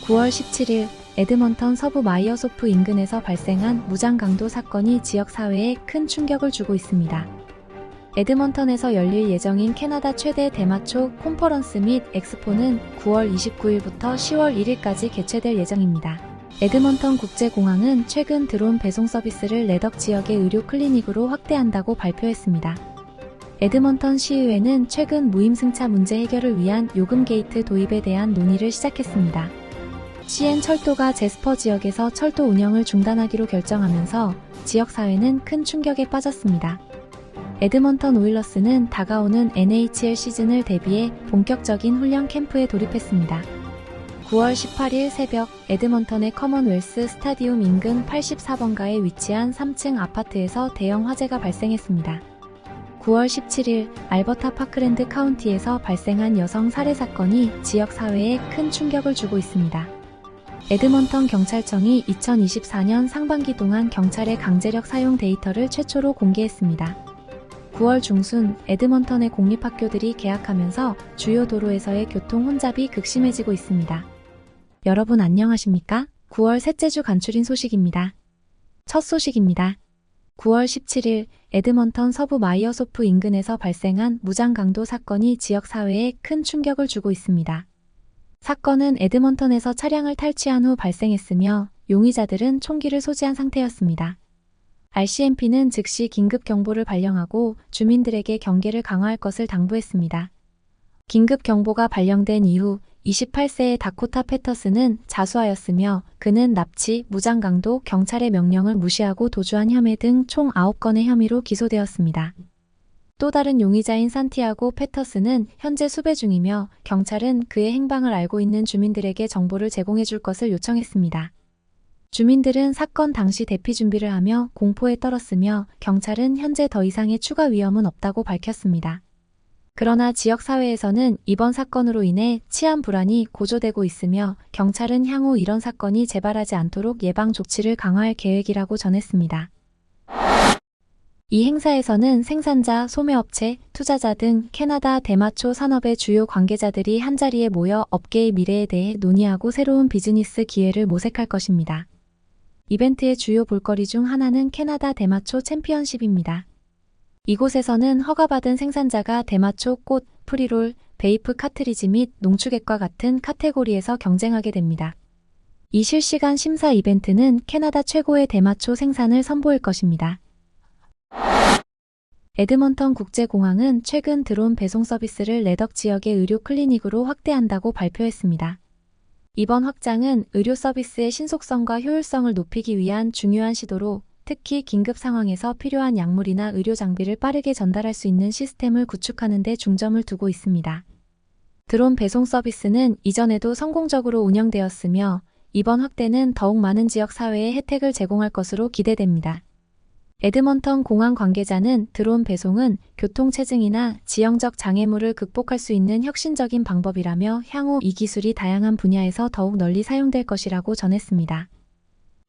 9월 17일 에드먼턴 서부 마이어소프 인근에서 발생한 무장강도 사건이 지역 사회에 큰 충격을 주고 있습니다. 에드먼턴에서 열릴 예정인 캐나다 최대 대마초 콘퍼런스 및 엑스포는 9월 29일부터 10월 1일까지 개최될 예정입니다. 에드먼턴 국제공항은 최근 드론 배송 서비스를 레덕 지역의 의료 클리닉으로 확대한다고 발표했습니다. 에드먼턴 시의회는 최근 무임승차 문제 해결을 위한 요금 게이트 도입에 대한 논의를 시작했습니다. CN 철도가 제스퍼 지역에서 철도 운영을 중단하기로 결정하면서 지역사회는 큰 충격에 빠졌습니다. 에드먼턴 오일러스는 다가오는 NHL 시즌을 대비해 본격적인 훈련 캠프에 돌입했습니다. 9월 18일 새벽 에드먼턴의 커먼웰스 스타디움 인근 84번가에 위치한 3층 아파트에서 대형 화재가 발생했습니다. 9월 17일 알버타 파크랜드 카운티에서 발생한 여성 살해 사건이 지역 사회에 큰 충격을 주고 있습니다. 에드먼턴 경찰청이 2024년 상반기 동안 경찰의 강제력 사용 데이터를 최초로 공개했습니다. 9월 중순 에드먼턴의 공립학교들이 개학하면서 주요 도로에서의 교통 혼잡이 극심해지고 있습니다. 여러분 안녕하십니까? 9월 셋째 주 간추린 소식입니다. 첫 소식입니다. 9월 17일 에드먼턴 서부 마이어소프 인근에서 발생한 무장강도 사건이 지역 사회에 큰 충격을 주고 있습니다. 사건은 에드먼턴에서 차량을 탈취한 후 발생했으며 용의자들은 총기를 소지한 상태였습니다. RCMP는 즉시 긴급 경보를 발령하고 주민들에게 경계를 강화할 것을 당부했습니다. 긴급 경보가 발령된 이후 28세의 다코타 패터슨은 자수하였으며 그는 납치, 무장강도, 경찰의 명령을 무시하고 도주한 혐의 등 총 9건의 혐의로 기소되었습니다. 또 다른 용의자인 산티아고 패터슨은 현재 수배 중이며 경찰은 그의 행방을 알고 있는 주민들에게 정보를 제공해 줄 것을 요청했습니다. 주민들은 사건 당시 대피 준비를 하며 공포에 떨었으며 경찰은 현재 더 이상의 추가 위험은 없다고 밝혔습니다. 그러나 지역사회에서는 이번 사건으로 인해 치안 불안이 고조되고 있으며 경찰은 향후 이런 사건이 재발하지 않도록 예방 조치를 강화할 계획이라고 전했습니다. 이 행사에서는 생산자, 소매업체, 투자자 등 캐나다 대마초 산업의 주요 관계자들이 한자리에 모여 업계의 미래에 대해 논의하고 새로운 비즈니스 기회를 모색할 것입니다. 이벤트의 주요 볼거리 중 하나는 캐나다 대마초 챔피언십입니다. 이곳에서는 허가받은 생산자가 대마초, 꽃, 프리롤, 베이프 카트리지 및 농축액과 같은 카테고리에서 경쟁하게 됩니다. 이 실시간 심사 이벤트는 캐나다 최고의 대마초 생산을 선보일 것입니다. 에드먼턴 국제공항은 최근 드론 배송 서비스를 레덕 지역의 의료 클리닉으로 확대한다고 발표했습니다. 이번 확장은 의료 서비스의 신속성과 효율성을 높이기 위한 중요한 시도로 특히 긴급 상황에서 필요한 약물이나 의료 장비를 빠르게 전달할 수 있는 시스템을 구축하는 데 중점을 두고 있습니다. 드론 배송 서비스는 이전에도 성공적으로 운영되었으며 이번 확대는 더욱 많은 지역 사회에 혜택을 제공할 것으로 기대됩니다. 에드먼턴 공항 관계자는 드론 배송은 교통체증이나 지형적 장애물을 극복할 수 있는 혁신적인 방법이라며 향후 이 기술이 다양한 분야에서 더욱 널리 사용될 것이라고 전했습니다.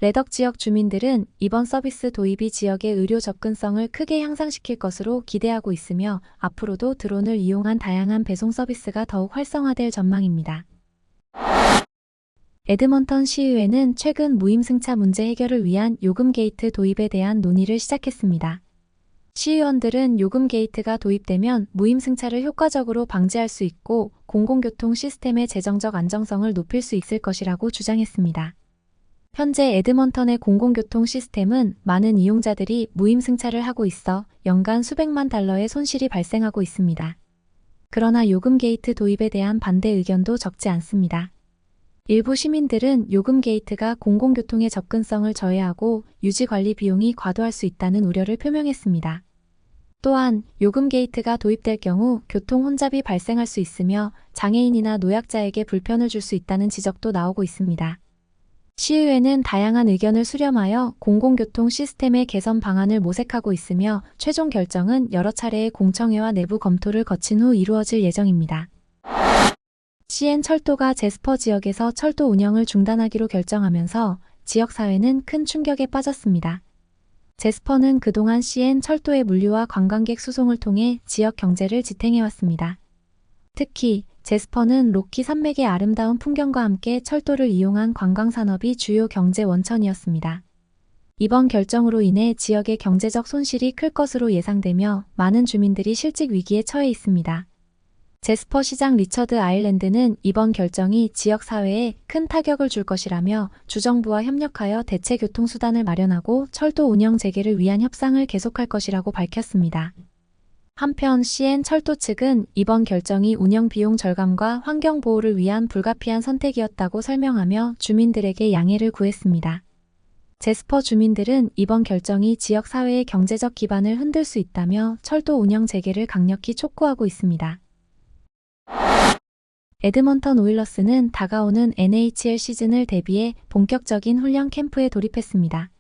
레덕 지역 주민들은 이번 서비스 도입이 지역의 의료 접근성을 크게 향상시킬 것으로 기대하고 있으며 앞으로도 드론을 이용한 다양한 배송 서비스가 더욱 활성화될 전망입니다. 에드먼턴 시의회는 최근 무임승차 문제 해결을 위한 요금 게이트 도입에 대한 논의를 시작했습니다. 시의원들은 요금 게이트가 도입되면 무임승차를 효과적으로 방지할 수 있고 공공교통 시스템의 재정적 안정성을 높일 수 있을 것이라고 주장했습니다. 현재 에드먼턴의 공공교통 시스템은 많은 이용자들이 무임승차를 하고 있어 연간 수백만 달러의 손실이 발생하고 있습니다. 그러나 요금 게이트 도입에 대한 반대 의견도 적지 않습니다. 일부 시민들은 요금 게이트가 공공교통의 접근성을 저해하고 유지관리 비용이 과도할 수 있다는 우려를 표명했습니다. 또한 요금 게이트가 도입될 경우 교통 혼잡이 발생할 수 있으며 장애인이나 노약자에게 불편을 줄 수 있다는 지적도 나오고 있습니다. 시의회는 다양한 의견을 수렴하여 공공교통 시스템의 개선 방안을 모색하고 있으며 최종 결정은 여러 차례의 공청회와 내부 검토를 거친 후 이루어질 예정입니다. CN 철도가 제스퍼 지역에서 철도 운영을 중단하기로 결정하면서 지역사회는 큰 충격에 빠졌습니다. 제스퍼는 그동안 CN 철도의 물류와 관광객 수송을 통해 지역 경제를 지탱해왔습니다. 특히 제스퍼는 로키 산맥의 아름다운 풍경과 함께 철도를 이용한 관광산업이 주요 경제 원천이었습니다. 이번 결정으로 인해 지역의 경제적 손실이 클 것으로 예상되며 많은 주민들이 실직 위기에 처해 있습니다. 제스퍼 시장 리처드 아일랜드는 이번 결정이 지역 사회에 큰 타격을 줄 것이라며 주정부와 협력하여 대체 교통수단을 마련하고 철도 운영 재개를 위한 협상을 계속할 것이라고 밝혔습니다. 한편 CN 철도 측은 이번 결정이 운영 비용 절감과 환경 보호를 위한 불가피한 선택이었다고 설명하며 주민들에게 양해를 구했습니다. 제스퍼 주민들은 이번 결정이 지역 사회의 경제적 기반을 흔들 수 있다며 철도 운영 재개를 강력히 촉구하고 있습니다. 에드먼턴 오일러스는 다가오는 NHL 시즌을 대비해 본격적인 훈련 캠프에 돌입했습니다.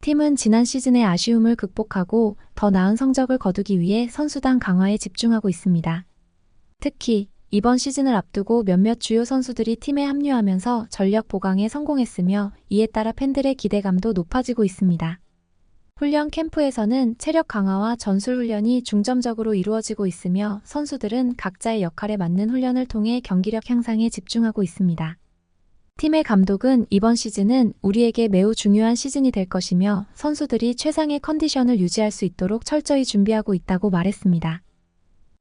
팀은 지난 시즌의 아쉬움을 극복하고 더 나은 성적을 거두기 위해 선수단 강화에 집중하고 있습니다. 특히 이번 시즌을 앞두고 몇몇 주요 선수들이 팀에 합류하면서 전력 보강에 성공했으며 이에 따라 팬들의 기대감도 높아지고 있습니다. 훈련 캠프에서는 체력 강화와 전술 훈련이 중점적으로 이루어지고 있으며 선수들은 각자의 역할에 맞는 훈련을 통해 경기력 향상에 집중하고 있습니다. 팀의 감독은 이번 시즌은 우리에게 매우 중요한 시즌이 될 것이며 선수들이 최상의 컨디션을 유지할 수 있도록 철저히 준비하고 있다고 말했습니다.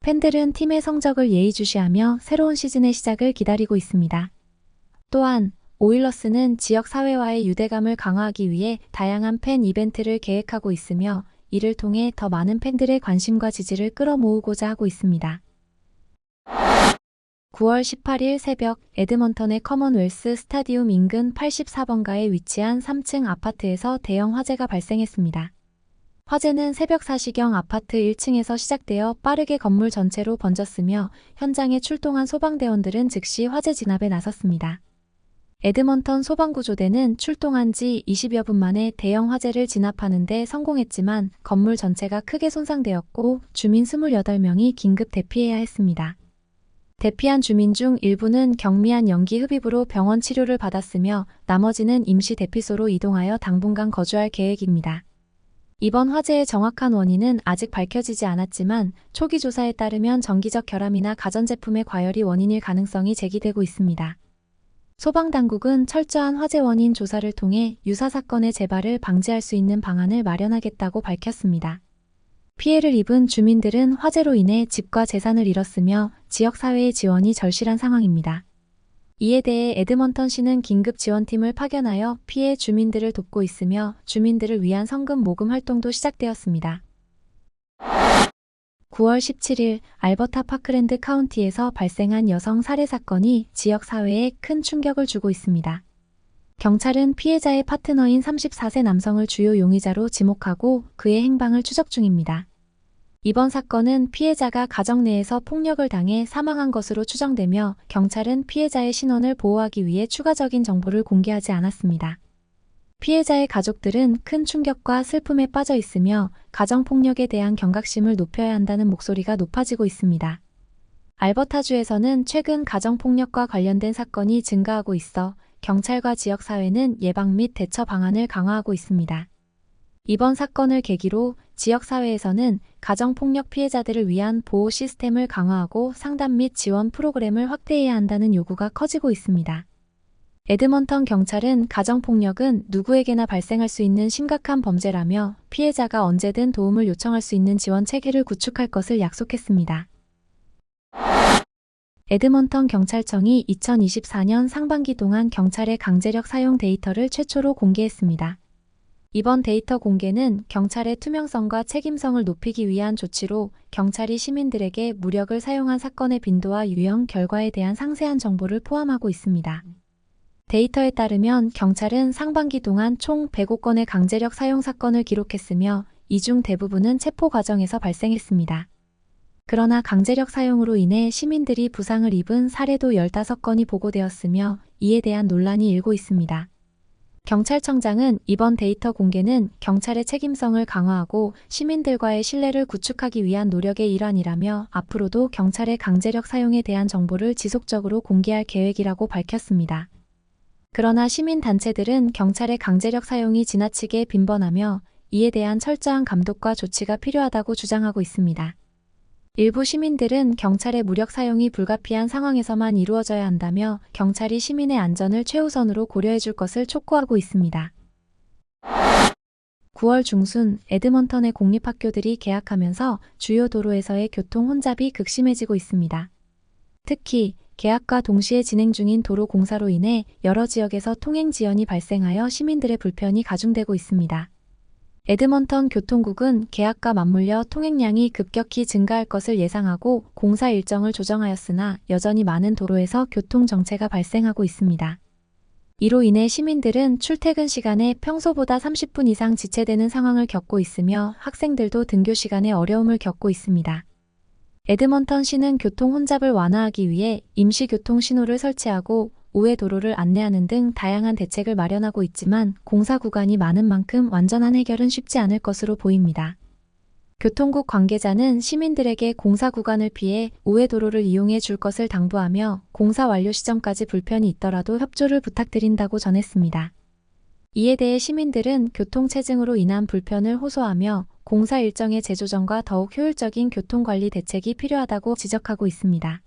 팬들은 팀의 성적을 예의주시하며 새로운 시즌의 시작을 기다리고 있습니다. 또한 오일러스는 지역 사회와의 유대감을 강화하기 위해 다양한 팬 이벤트를 계획하고 있으며 이를 통해 더 많은 팬들의 관심과 지지를 끌어모으고자 하고 있습니다. 9월 18일 새벽 에드먼턴의 커먼웰스 스타디움 인근 84번가에 위치한 3층 아파트에서 대형 화재가 발생했습니다. 화재는 새벽 4시경 아파트 1층에서 시작되어 빠르게 건물 전체로 번졌으며 현장에 출동한 소방대원들은 즉시 화재 진압에 나섰습니다. 에드먼턴 소방구조대는 출동한 지 20여 분 만에 대형 화재를 진압하는 데 성공했지만 건물 전체가 크게 손상되었고 주민 28명이 긴급 대피해야 했습니다. 대피한 주민 중 일부는 경미한 연기 흡입으로 병원 치료를 받았으며 나머지는 임시 대피소로 이동하여 당분간 거주할 계획입니다. 이번 화재의 정확한 원인은 아직 밝혀지지 않았지만 초기 조사에 따르면 전기적 결함이나 가전제품의 과열이 원인일 가능성이 제기되고 있습니다. 소방당국은 철저한 화재 원인 조사를 통해 유사 사건의 재발을 방지할 수 있는 방안을 마련하겠다고 밝혔습니다. 피해를 입은 주민들은 화재로 인해 집과 재산을 잃었으며 지역사회의 지원이 절실한 상황입니다. 이에 대해 에드먼턴시는 긴급 지원팀을 파견하여 피해 주민들을 돕고 있으며 주민들을 위한 성금 모금 활동도 시작되었습니다. 9월 17일 알버타 파크랜드 카운티에서 발생한 여성 살해 사건이 지역 사회에 큰 충격을 주고 있습니다. 경찰은 피해자의 파트너인 34세 남성을 주요 용의자로 지목하고 그의 행방을 추적 중입니다. 이번 사건은 피해자가 가정 내에서 폭력을 당해 사망한 것으로 추정되며 경찰은 피해자의 신원을 보호하기 위해 추가적인 정보를 공개하지 않았습니다. 피해자의 가족들은 큰 충격과 슬픔에 빠져 있으며 가정폭력에 대한 경각심을 높여야 한다는 목소리가 높아지고 있습니다. 알버타주에서는 최근 가정폭력과 관련된 사건이 증가하고 있어 경찰과 지역사회는 예방 및 대처 방안을 강화하고 있습니다. 이번 사건을 계기로 지역사회에서는 가정폭력 피해자들을 위한 보호 시스템을 강화하고 상담 및 지원 프로그램을 확대해야 한다는 요구가 커지고 있습니다. 에드먼턴 경찰은 가정폭력은 누구에게나 발생할 수 있는 심각한 범죄라며 피해자가 언제든 도움을 요청할 수 있는 지원 체계를 구축할 것을 약속했습니다. 에드먼턴 경찰청이 2024년 상반기 동안 경찰의 강제력 사용 데이터를 최초로 공개했습니다. 이번 데이터 공개는 경찰의 투명성과 책임성을 높이기 위한 조치로 경찰이 시민들에게 무력을 사용한 사건의 빈도와 유형, 결과에 대한 상세한 정보를 포함하고 있습니다. 데이터에 따르면 경찰은 상반기 동안 총 105건의 강제력 사용 사건을 기록했으며 이 중 대부분은 체포 과정에서 발생했습니다. 그러나 강제력 사용으로 인해 시민들이 부상을 입은 사례도 15건이 보고되었으며 이에 대한 논란이 일고 있습니다. 경찰청장은 이번 데이터 공개는 경찰의 책임성을 강화하고 시민들과의 신뢰를 구축하기 위한 노력의 일환이라며 앞으로도 경찰의 강제력 사용에 대한 정보를 지속적으로 공개할 계획이라고 밝혔습니다. 그러나 시민단체들은 경찰의 강제력 사용이 지나치게 빈번하며 이에 대한 철저한 감독과 조치가 필요하다고 주장하고 있습니다. 일부 시민들은 경찰의 무력 사용이 불가피한 상황에서만 이루어져야 한다며 경찰이 시민의 안전을 최우선으로 고려해줄 것을 촉구하고 있습니다. 9월 중순 에드먼턴의 공립학교들이 개학하면서 주요 도로에서의 교통 혼잡이 극심해지고 있습니다. 특히 개학과 동시에 진행 중인 도로 공사로 인해 여러 지역에서 통행 지연이 발생하여 시민들의 불편이 가중되고 있습니다. 에드먼턴 교통국은 개학과 맞물려 통행량이 급격히 증가할 것을 예상하고 공사 일정을 조정하였으나 여전히 많은 도로에서 교통 정체가 발생하고 있습니다. 이로 인해 시민들은 출퇴근 시간에 평소보다 30분 이상 지체되는 상황을 겪고 있으며 학생들도 등교 시간에 어려움을 겪고 있습니다. 에드먼턴 시는 교통 혼잡을 완화하기 위해 임시 교통 신호를 설치하고 우회 도로를 안내하는 등 다양한 대책을 마련하고 있지만 공사 구간이 많은 만큼 완전한 해결은 쉽지 않을 것으로 보입니다. 교통국 관계자는 시민들에게 공사 구간을 피해 우회 도로를 이용해 줄 것을 당부하며 공사 완료 시점까지 불편이 있더라도 협조를 부탁드린다고 전했습니다. 이에 대해 시민들은 교통체증으로 인한 불편을 호소하며 공사 일정의 재조정과 더욱 효율적인 교통관리 대책이 필요하다고 지적하고 있습니다.